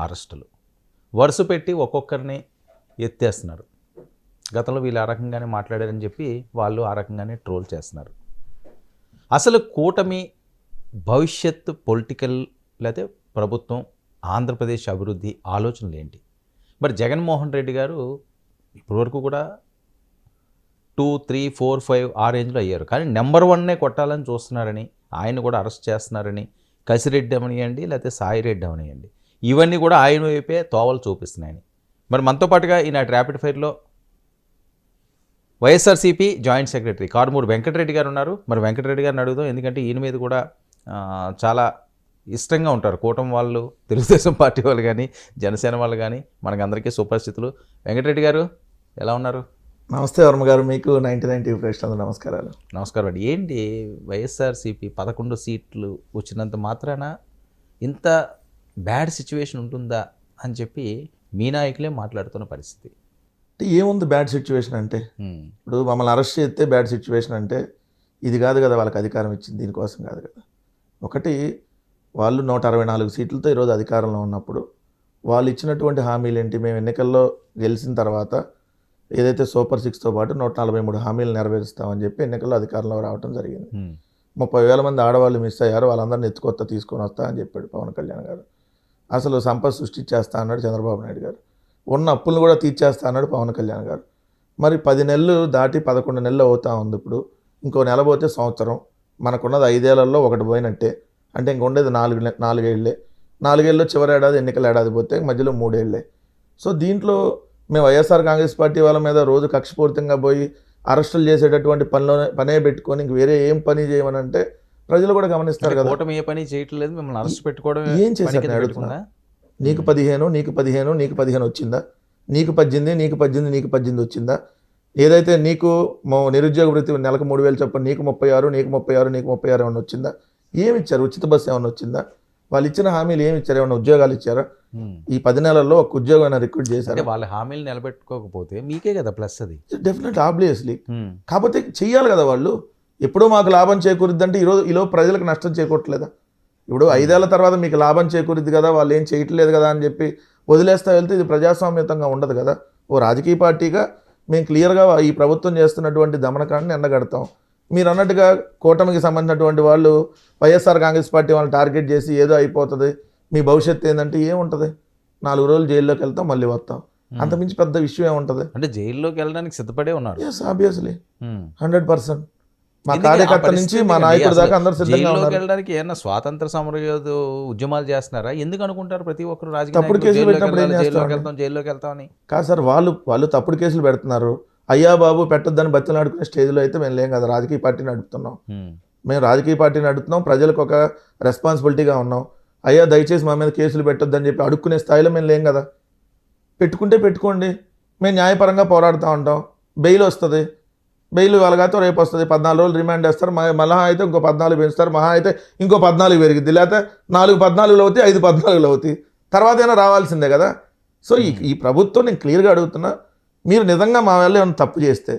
అరెస్టులు వరుస పెట్టి ఒక్కొక్కరిని ఎత్తేస్తున్నారు. గతంలో వీళ్ళు ఆ రకంగానే మాట్లాడారని చెప్పి వాళ్ళు ఆ రకంగానే ట్రోల్ చేస్తున్నారు. అసలు కూటమి భవిష్యత్తు పొలిటికల్ లేకపోతే ప్రభుత్వం ఆంధ్రప్రదేశ్ అభివృద్ధి ఆలోచనలు ఏంటి? మరి జగన్మోహన్ రెడ్డి గారు ఇప్పటివరకు కూడా 2, 3, 4, 5 ఆ రేంజ్లో అయ్యారు. కానీ నెంబర్ 1నే కొట్టాలని చూస్తున్నారని, ఆయన కూడా అరెస్ట్ చేస్తున్నారని, కసిరెడ్డి అవనియండి లేకపోతే సాయిరెడ్డి అవనియండి, ఇవన్నీ కూడా ఆయన వైపే తోవలు చూపిస్తున్నాయని. మరి మనతో పాటుగా ఈనాటి ర్యాపిడ్ ఫైర్లో వైఎస్ఆర్సీపీ జాయింట్ సెక్రటరీ కారుమూరి వెంకటరెడ్డి గారు ఉన్నారు. మరి వెంకటరెడ్డి గారిని అడుగుదాం, ఎందుకంటే ఈయన మీద కూడా చాలా ఇష్టంగా ఉంటారు కూటమి వాళ్ళు, తెలుగుదేశం పార్టీ వాళ్ళు కానీ, జనసేన వాళ్ళు కానీ, మనకందరికీ సుపరిస్థితులు. వెంకటరెడ్డి గారు ఎలా ఉన్నారు? నమస్తే వర్మ గారు, మీకు 99 టీవీ ప్రేక్షకులకు నమస్కారాలు. నమస్కారం అండి. ఏంటి వైఎస్ఆర్సీపీ 11 సీట్లు వచ్చినంత మాత్రాన ఇంత బ్యాడ్ సిచ్యువేషన్ ఉంటుందా అని చెప్పి మీ నాయకులే మాట్లాడుతున్న పరిస్థితి. అంటే ఏముంది బ్యాడ్ సిచ్యువేషన్ అంటే? ఇప్పుడు మమ్మల్ని అరెస్ట్ చేస్తే బ్యాడ్ సిచ్యువేషన్ అంటే ఇది కాదు కదా, వాళ్ళకి అధికారం ఇచ్చింది దీనికోసం కాదు కదా. ఒకటి, వాళ్ళు 164 సీట్లతో ఈరోజు అధికారంలో ఉన్నప్పుడు వాళ్ళు ఇచ్చినటువంటి హామీలు ఏంటి? మేము ఎన్నికల్లో గెలిచిన తర్వాత ఏదైతే సూపర్ 6తో పాటు 143 హామీలు నెరవేరుస్తామని చెప్పి ఎన్నికల్లో అధికారంలో రావడం జరిగింది. 30,000 మంది ఆడవాళ్ళు మిస్ అయ్యారు, వాళ్ళందరినీ ఎత్తుకొత్త తీసుకొని వస్తా అని చెప్పాడు పవన్ కళ్యాణ్ గారు. అసలు సంపద సృష్టించేస్తా అన్నాడు చంద్రబాబు నాయుడు గారు. ఉన్న అప్పులను కూడా తీర్చేస్తా అన్నాడు పవన్ కళ్యాణ్ గారు. మరి 10 నెలలు దాటి 11 నెలలు అవుతా ఉంది. ఇప్పుడు ఇంకో నెల పోతే సంవత్సరం. మనకున్నది 5 ఏళ్లలో ఒకటి పోయినట్టే. అంటే ఇంక ఉండేది 4 ఏళ్ళే. 4 ఏళ్ళలో చివరి ఏడాది ఎన్నికల ఏడాది పోతే మధ్యలో 3 ఏళ్ళే. సో దీంట్లో మేము వైఎస్ఆర్ కాంగ్రెస్ పార్టీ వాళ్ళ మీద రోజు కక్షపూరితంగా పోయి అరెస్టులు చేసేటటువంటి పనే పెట్టుకొని ఇంక వేరే ఏం పని చేయమని అంటే ప్రజలు కూడా గమనిస్తారు కదా. కూటమి ఏ పని చేయట్లేదు, మిమ్మల్ని అరెస్ట్ పెట్టుకోవడం ఏం చేశారు అడుగుతున్నా. నీకు 15, నీకు 15, నీకు 15 వచ్చిందా? నీకు 18, నీకు 18, నీకు 18 వచ్చిందా? ఏదైతే నీకు నిరుద్యోగ వృత్తి నెలకు 3,000 చొప్పున నీకు 36, నీకు 36, నీకు 36 ఏమన్నా వచ్చిందా? ఏమి ఇచ్చారు? ఉచిత బస్సు ఏమన్నా వచ్చిందా? వాళ్ళు ఇచ్చిన హామీలు ఏమి ఇచ్చారు? ఏమన్నా ఉద్యోగాలు ఇచ్చారా? ఈ 10 నెలల్లో ఒక ఉద్యోగం రిక్రూట్ చేశారు. వాళ్ళ హామీలు నిలబెట్టుకోకపోతే మీకే కదా ప్లస్. అది డెఫినెట్ ఆబ్వియస్లీ. కాకపోతే చెయ్యాలి కదా వాళ్ళు. ఎప్పుడూ మాకు లాభం చేకూరుద్ది అంటే ఈలో ప్రజలకు నష్టం చేకూరట్లేదా? ఇప్పుడు 5 ఏళ్ల తర్వాత మీకు లాభం చేకూరుద్ది కదా, వాళ్ళు ఏం చేయట్లేదు కదా అని చెప్పి వదిలేస్తా వెళ్తే ఇది ప్రజాస్వామ్యతంగా ఉండదు కదా. ఓ రాజకీయ పార్టీగా మేము క్లియర్గా ఈ ప్రభుత్వం చేస్తున్నటువంటి దమనకాండని ఎండగడతాం. మీరు అన్నట్టుగా కూటమికి సంబంధించినటువంటి వాళ్ళు వైఎస్ఆర్ కాంగ్రెస్ పార్టీ వాళ్ళని టార్గెట్ చేసి ఏదో అయిపోతుంది, మీ భవిష్యత్తు ఏంటంటే ఏముంటుంది? 4 రోజులు జైల్లోకి వెళ్తాం, మళ్ళీ వస్తాం. అంతకుమించి పెద్ద విషయం ఏముంటుంది? అంటే జైల్లోకి వెళ్ళడానికి సిద్ధపడే ఉన్నారు. Yes, obviously 100%. మా కార్యకర్త నుంచి మా నాయకుడు దాకా అందరూ సిద్ధంగా ఉన్నారు. వెళ్ళడానికి ఏమన్నా స్వాతంత్ర సమరయోధు ఉద్యమాలు చేస్తున్నారా? ఎందుకు అనుకుంటారు ప్రతి ఒక్కరు రాజకీయ తప్పుడు కేసులు పెట్టినప్పుడు జైల్లోకి వెళ్తామని? కాదు సార్, వాళ్ళు తప్పుడు కేసులు పెడుతున్నారు. అయ్యా బాబు పెట్టొద్దని బతిలాడుకునే స్టేజ్లో అయితే మేము లేం కదా. రాజకీయ పార్టీ నడుపుతున్నాం, మేము రాజకీయ పార్టీ నడుపుతున్నాం, ప్రజలకు ఒక రెస్పాన్సిబిలిటీగా ఉన్నాం. అయ్యా దయచేసి మా మీద కేసులు పెట్టొద్దని చెప్పి అడుక్కునే స్థాయిలో మేము లేం కదా. పెట్టుకుంటే పెట్టుకోండి, మేము న్యాయపరంగా పోరాడుతూ ఉంటాం. బెయిల్ వస్తుంది, బెయిల్ వాళ్ళగాతో రేపు వస్తుంది. 14 రోజులు రిమాండ్ చేస్తారు, మహా అయితే ఇంకో 14 పెంచుతారు, మహా అయితే ఇంకో 14 పెరిగిద్ది, లేకపోతే 4 14 అవుతాయి, 5 14 అవుతాయి. తర్వాత అయినా రావాల్సిందే కదా. సో ఈ ప్రభుత్వం నేను క్లియర్గా అడుగుతున్నా, మీరు నిజంగా మా వల్ల ఏమైనా తప్పు చేస్తే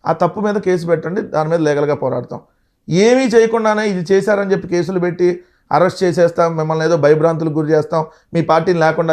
ఆ తప్పు మీద కేసు పెట్టండి, దాని మీద లీగల్గా పోరాడతాం. ఏమీ చేయకుండానే ఇది చేశారని చెప్పి కేసులు పెట్టి అరెస్ట్ చేసేస్తాం, మిమ్మల్ని ఏదో భయభ్రాంతులకు గురి చేస్తాం, మీ పార్టీని లేకుండా